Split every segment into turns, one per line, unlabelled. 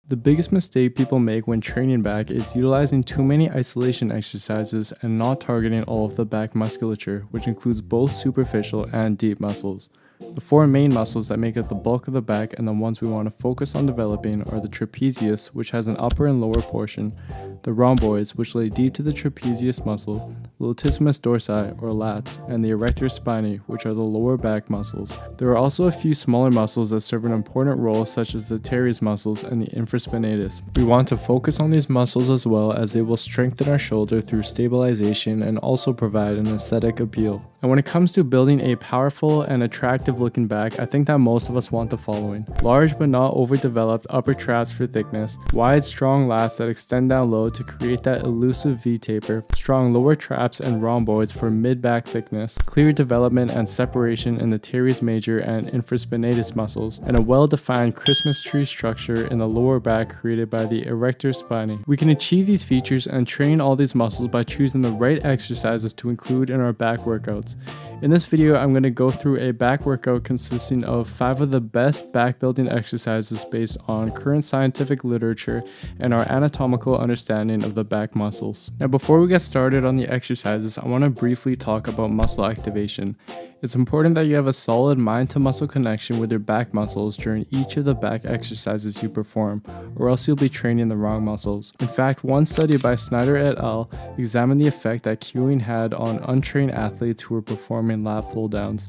The biggest mistake people make when training back is utilizing too many isolation exercises and not targeting all of the back musculature, which includes both superficial and deep muscles. The four main muscles that make up the bulk of the back and the ones we want to focus on developing are the trapezius, which has an upper and lower portion, the rhomboids, which lay deep to the trapezius muscle, the latissimus dorsi or lats, and the erector spinae, which are the lower back muscles. There are also a few smaller muscles that serve an important role, such as the teres muscles and the infraspinatus. We want to focus on these muscles as well, as they will strengthen our shoulder through stabilization and also provide an aesthetic appeal. And when it comes to building a powerful and attractive looking back, I think that most of us want the following: large but not overdeveloped upper traps for thickness, wide strong lats that extend down low to create that elusive V-taper, strong lower traps and rhomboids for mid-back thickness, clear development and separation in the teres major and infraspinatus muscles, and a well-defined Christmas tree structure in the lower back created by the erector spinae. We can achieve these features and train all these muscles by choosing the right exercises to include in our back workouts. In this video, I'm going to go through a back workout consisting of 5 of the best back building exercises based on current scientific literature and our anatomical understanding of the back muscles. Now, before we get started on the exercises, I want to briefly talk about muscle activation. It's important that you have a solid mind-to-muscle connection with your back muscles during each of the back exercises you perform, or else you'll be training the wrong muscles. In fact, one study by Snyder et al. Examined the effect that cueing had on untrained athletes who were performing lat pull-downs.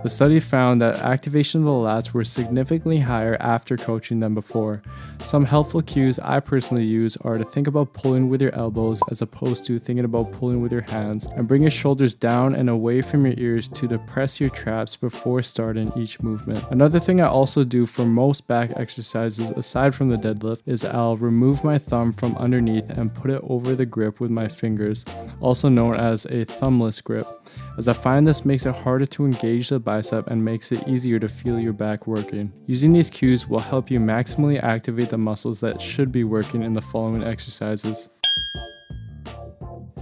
The study found that activation of the lats were significantly higher after coaching than before. Some helpful cues I personally use are to think about pulling with your elbows as opposed to thinking about pulling with your hands, and bring your shoulders down and away from your ears to press your traps before starting each movement. Another thing I also do for most back exercises aside from the deadlift is I'll remove my thumb from underneath and put it over the grip with my fingers, also known as a thumbless grip, as I find this makes it harder to engage the bicep and makes it easier to feel your back working. Using these cues will help you maximally activate the muscles that should be working in the following exercises.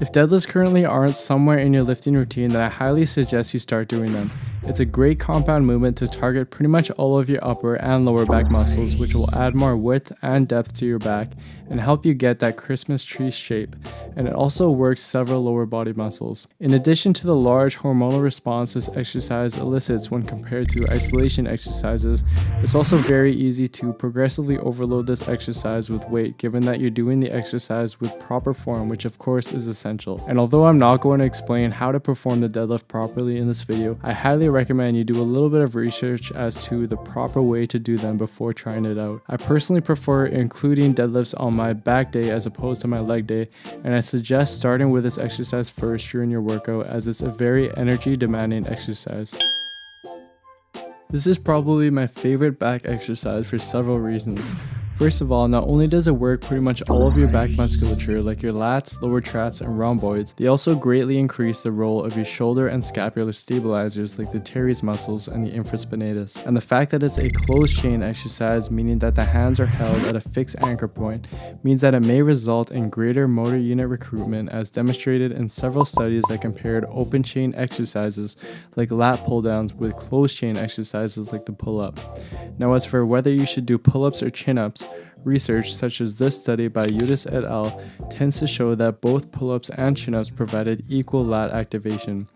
If deadlifts currently aren't somewhere in your lifting routine, then I highly suggest you start doing them. It's a great compound movement to target pretty much all of your upper and lower back muscles, which will add more width and depth to your back and help you get that Christmas tree shape, and it also works several lower body muscles. In addition to the large hormonal response this exercise elicits when compared to isolation exercises, it's also very easy to progressively overload this exercise with weight, given that you're doing the exercise with proper form, which of course is essential. And although I'm not going to explain how to perform the deadlift properly in this video, I highly recommend you do a little bit of research as to the proper way to do them before trying it out. I personally prefer including deadlifts on my back day as opposed to my leg day, and I suggest starting with this exercise first during your workout, as it's a very energy demanding exercise. This is probably my favorite back exercise for several reasons. First of all, not only does it work pretty much all of your back musculature like your lats, lower traps, and rhomboids, they also greatly increase the role of your shoulder and scapular stabilizers like the teres muscles and the infraspinatus. And the fact that it's a closed chain exercise, meaning that the hands are held at a fixed anchor point, means that it may result in greater motor unit recruitment, as demonstrated in several studies that compared open chain exercises like lat pull downs with closed chain exercises like the pull-up. Now, as for whether you should do pull-ups or chin-ups, research such as this study by Udis et al. Tends to show that both pull-ups and chin-ups provided equal lat activation.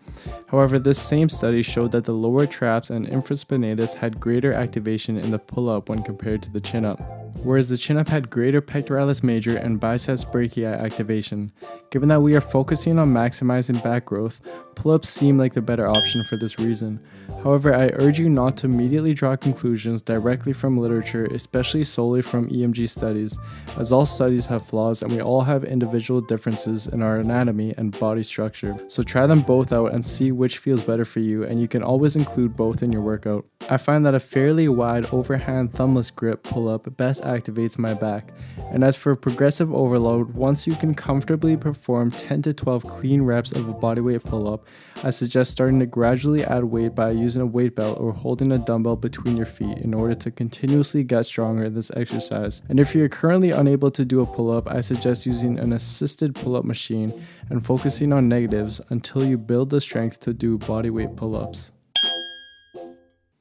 However, this same study showed that the lower traps and infraspinatus had greater activation in the pull-up when compared to the chin-up, whereas the chin-up had greater pectoralis major and biceps brachii activation. Given that we are focusing on maximizing back growth, pull-ups seem like the better option for this reason. However, I urge you not to immediately draw conclusions directly from literature, especially solely from EMG studies, as all studies have flaws and we all have individual differences in our anatomy and body structure. So try them both out and see which feels better for you, and you can always include both in your workout. I find that a fairly wide overhand thumbless grip pull-up best activates my back. And as for progressive overload, once you can comfortably perform 10 to 12 clean reps of a bodyweight pull-up, I suggest starting to gradually add weight by using a weight belt or holding a dumbbell between your feet in order to continuously get stronger in this exercise. And if you're currently unable to do a pull-up, I suggest using an assisted pull-up machine and focusing on negatives until you build the strength to do bodyweight pull-ups.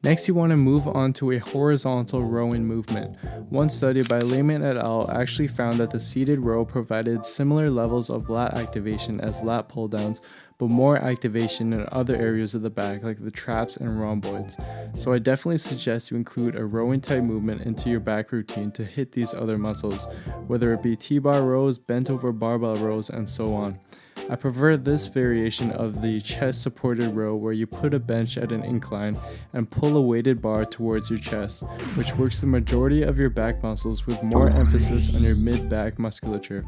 Next, you want to move on to a horizontal rowing movement. One study by Lehman et al. Actually found that the seated row provided similar levels of lat activation as lat pull downs, but more activation in other areas of the back like the traps and rhomboids. So I definitely suggest you include a rowing type movement into your back routine to hit these other muscles, whether it be T-bar rows, bent over barbell rows, and so on. I prefer this variation of the chest supported row where you put a bench at an incline and pull a weighted bar towards your chest, which works the majority of your back muscles with more emphasis on your mid-back musculature.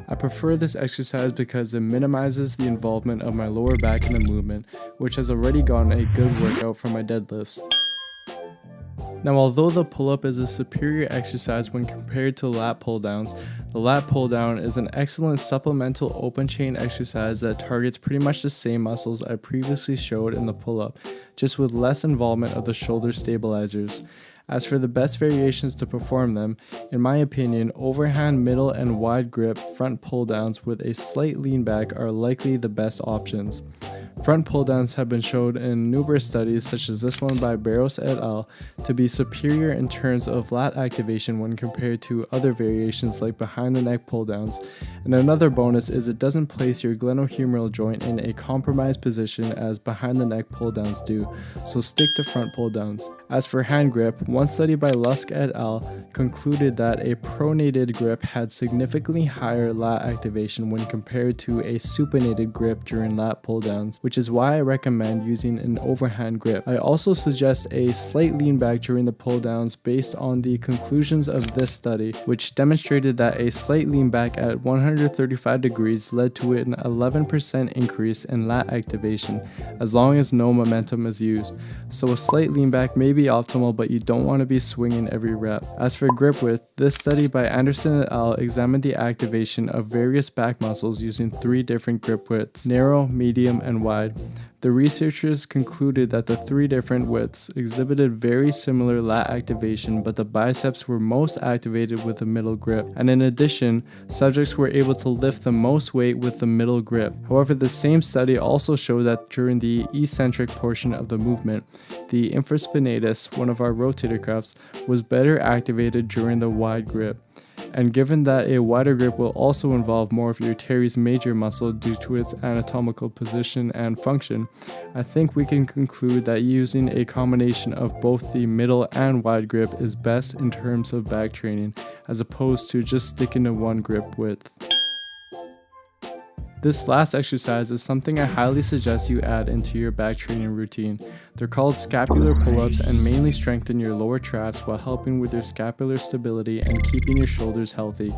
I prefer this exercise because it minimizes the involvement of my lower back in the movement, which has already gotten a good workout from my deadlifts. Now, although the pull-up is a superior exercise when compared to lat pull-downs, the lat pull-down is an excellent supplemental open chain exercise that targets pretty much the same muscles I previously showed in the pull-up, just with less involvement of the shoulder stabilizers. As for the best variations to perform them, in my opinion, overhand middle and wide grip front pull-downs with a slight lean back are likely the best options. Front pull-downs have been shown in numerous studies, such as this one by Barros et al., to be superior in terms of lat activation when compared to other variations like behind the neck pull-downs. And another bonus is it doesn't place your glenohumeral joint in a compromised position as behind the neck pull-downs do, so stick to front pull-downs. As for hand grip, one study by Lusk et al. Concluded that a pronated grip had significantly higher lat activation when compared to a supinated grip during lat pull-downs, which is why I recommend using an overhand grip. I also suggest a slight lean back during the pull-downs based on the conclusions of this study, which demonstrated that a slight lean back at 135 degrees led to an 11% increase in lat activation as long as no momentum is used. So a slight lean back may be optimal, but you don't want to be swinging every rep. As for grip width, this study by Anderson et al. Examined the activation of various back muscles using 3 different grip widths: narrow, medium, and wide. The researchers concluded that the 3 different widths exhibited very similar lat activation, but the biceps were most activated with the middle grip, and in addition, subjects were able to lift the most weight with the middle grip. However, the same study also showed that during the eccentric portion of the movement, the infraspinatus, one of our rotator cuffs, was better activated during the wide grip. And given that a wider grip will also involve more of your teres major muscle due to its anatomical position and function, I think we can conclude that using a combination of both the middle and wide grip is best in terms of back training, as opposed to just sticking to one grip width. This last exercise is something I highly suggest you add into your back training routine. They're called scapular pull-ups and mainly strengthen your lower traps while helping with your scapular stability and keeping your shoulders healthy.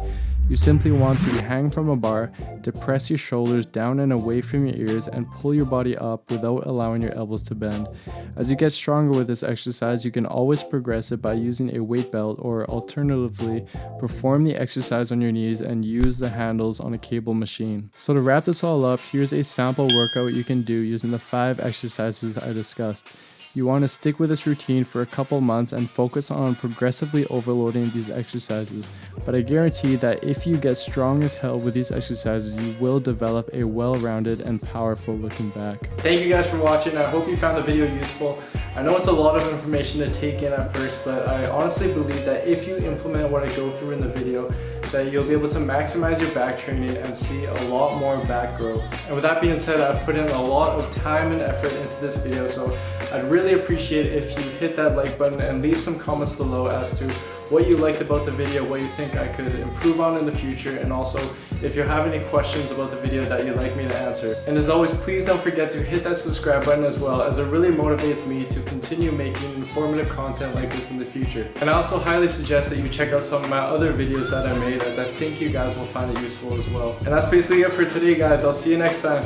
You simply want to hang from a bar, depress your shoulders down and away from your ears, and pull your body up without allowing your elbows to bend. As you get stronger with this exercise, you can always progress it by using a weight belt, or alternatively, perform the exercise on your knees and use the handles on a cable machine. So to wrap this all up, here's a sample workout you can do using the 5 exercises I discussed. You want to stick with this routine for a couple months and focus on progressively overloading these exercises, but I guarantee that if you get strong as hell with these exercises, you will develop a well-rounded and powerful looking back. Thank you guys for watching. I hope you found the video useful. I know it's a lot of information to take in at first, but I honestly believe that if you implement what I go through in the video, that you'll be able to maximize your back training and see a lot more back growth. And with that being said, I've put in a lot of time and effort into this video, so I'd really appreciate if you hit that like button and leave some comments below as to what you liked about the video, what you think I could improve on in the future, and also if you have any questions about the video that you'd like me to answer. And as always, please don't forget to hit that subscribe button as well, as it really motivates me to continue making informative content like this in the future. And I also highly suggest that you check out some of my other videos that I made, as I think you guys will find it useful as well. And that's basically it for today, guys. I'll see you next time.